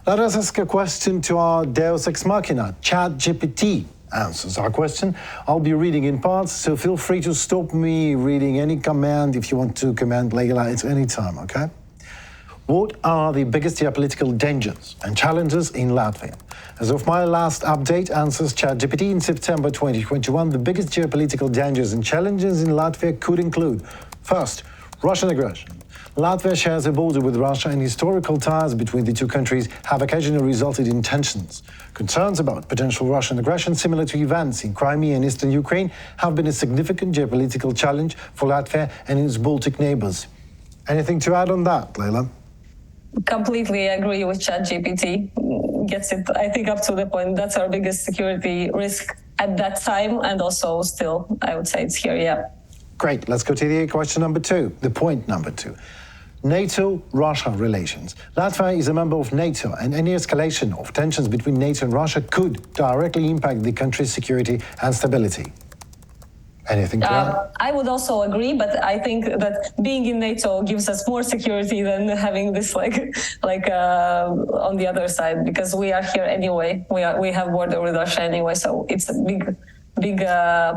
Let us ask a question to our Deus Ex Machina. ChatGPT answers our question. I'll be reading in parts, so feel free to stop me reading any command if you want to command Leila at any time, okay? What are the biggest geopolitical dangers and challenges in Latvia? As of my last update, answers ChatGPT in September 2021, the biggest geopolitical dangers and challenges in Latvia could include: first, Russian aggression. Latvia shares a border with Russia, and historical ties between the two countries have occasionally resulted in tensions. Concerns about potential Russian aggression, similar to events in Crimea and eastern Ukraine, have been a significant geopolitical challenge for Latvia and its Baltic neighbors. Anything to add on that, Leila? Completely agree with ChatGPT. Gets it, I think, up to the point. That's our biggest security risk at that time, and also still, I would say it's here, yeah. Great. Let's go to the question number two, the point number two. NATO-Russia relations. Latvia is a member of NATO, and any escalation of tensions between NATO and Russia could directly impact the country's security and stability. Anything to add? I would also agree, but I think that being in NATO gives us more security than having this on the other side, because we are here anyway. We have border with Russia anyway, so it's a big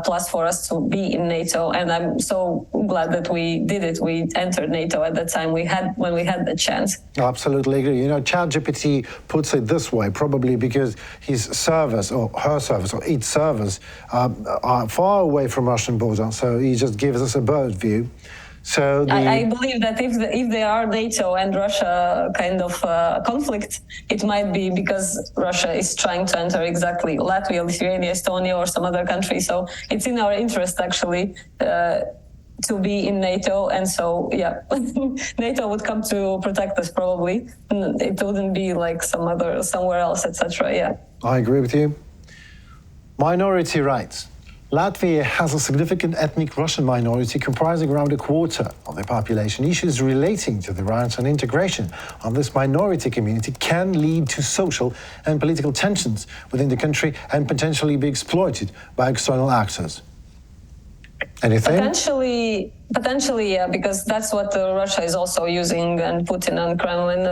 plus for us to be in NATO, and I'm so glad that we did it. We entered NATO at the time when we had the chance. Absolutely agree. You know, ChatGPT puts it this way, probably because his servers or her servers or its servers are far away from Russian border, so he just gives us a bird view. So I believe that if there are NATO and Russia kind of conflict, it might be because Russia is trying to enter exactly Latvia, Lithuania, Estonia, or some other country. So it's in our interest, actually, to be in NATO. And so, yeah, NATO would come to protect us probably. It wouldn't be like somewhere else, etc. Yeah. I agree with you. Minority rights. Latvia has a significant ethnic Russian minority comprising around a quarter of the population. Issues relating to the rights and integration of this minority community can lead to social and political tensions within the country and potentially be exploited by external actors. Anything? Potentially, yeah, because that's what Russia is also using, and Putin and Kremlin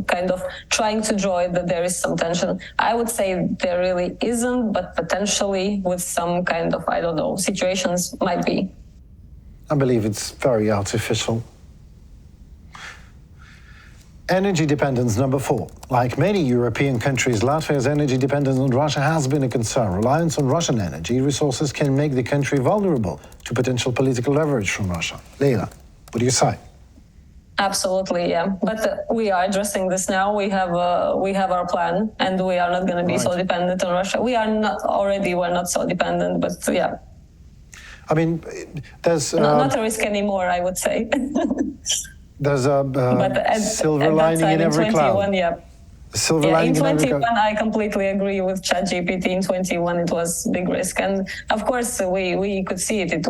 kind of trying to draw it that there is some tension. I would say there really isn't, but potentially with some kind of, I don't know, situations might be. I believe it's very artificial. Energy dependence, number 4. Like many European countries, Latvia's energy dependence on Russia has been a concern. Reliance on Russian energy resources can make the country vulnerable to potential political leverage from Russia. Leila, what do you say? Absolutely, yeah. But we are addressing this now. We have our plan, and we are not going to be so dependent on Russia. We're not so dependent, but yeah. I mean, there's... not a risk anymore, I would say. There's a silver lining in every cloud. Yeah. Silver lining in 21, I completely agree with ChatGPT. In 21, it was big risk, and of course, we could see it. It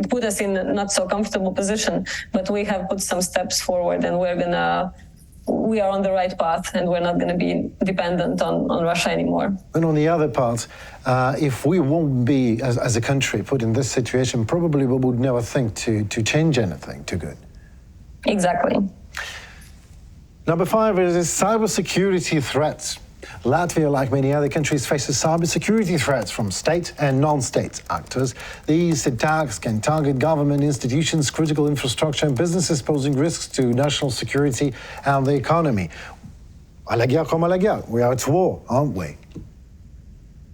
put us in a not so comfortable position. But we have put some steps forward, and we are on the right path, and we're not going to be dependent on Russia anymore. And on the other part, if we won't be, as a country, put in this situation, probably we would never think to change anything to good. Exactly. Number 5 is cybersecurity threats. Latvia, like many other countries, faces cybersecurity threats from state and non-state actors. These attacks can target government institutions, critical infrastructure, and businesses, posing risks to national security and the economy. À la guerre comme à la guerre. We are at war, aren't we?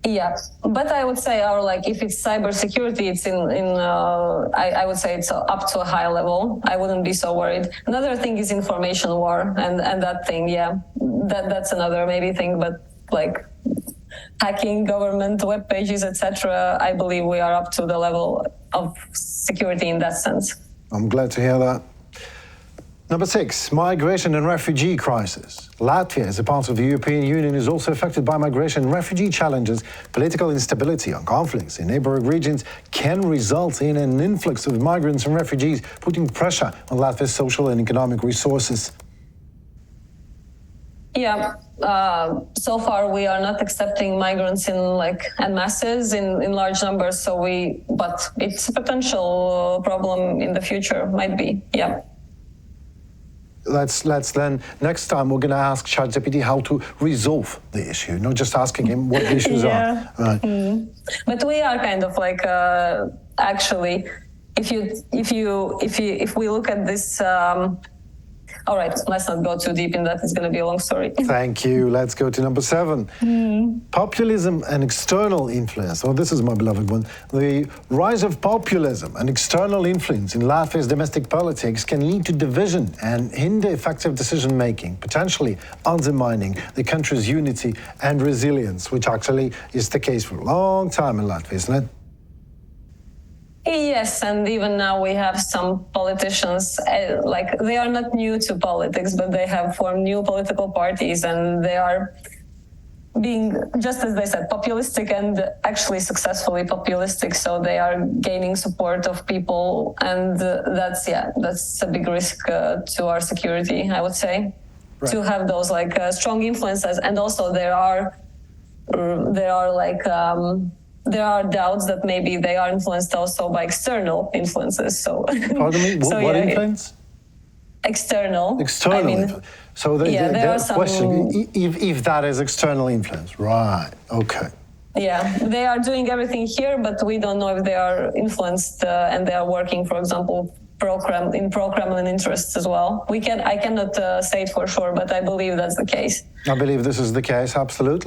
Yeah, but I would say if it's cybersecurity, it's I would say it's up to a high level. I wouldn't be so worried. Another thing is information war, and that thing, yeah, that's another maybe thing. But like hacking government web pages, etc., I believe we are up to the level of security in that sense. I'm glad to hear that. Number 6, migration and refugee crisis. Latvia, as a part of the European Union, is also affected by migration and refugee challenges. Political instability and conflicts in neighboring regions can result in an influx of migrants and refugees, putting pressure on Latvia's social and economic resources. Yeah, so far we are not accepting migrants en masses in large numbers. But it's a potential problem in the future, might be. Yeah. let's then, next time we're going to ask ChatGPT how to resolve the issue, not just asking him what the issues are. Right. But we are kind of like actually, if we look at this. All right, let's not go too deep in that. It's going to be a long story. Thank you. Let's go to number 7. Populism and external influence. Oh, this is my beloved one. The rise of populism and external influence in Latvia's domestic politics can lead to division and hinder effective decision-making, potentially undermining the country's unity and resilience, which actually is the case for a long time in Latvia, isn't it? Yes, and even now we have some politicians, like they are not new to politics, but they have formed new political parties and they are being, just as they said, populistic and actually successfully populistic. So they are gaining support of people, and that's a big risk to our security, I would say, right. To have those like strong influences. And also there are doubts that maybe they are influenced also by external influences. So, pardon me, what influence? External. External. I mean, so there are question if that is external influence, right? Okay. Yeah, they are doing everything here, but we don't know if they are influenced and they are working, for example, pro-Kremlin interests as well. I cannot say it for sure, but I believe that's the case. I believe this is the case, absolutely.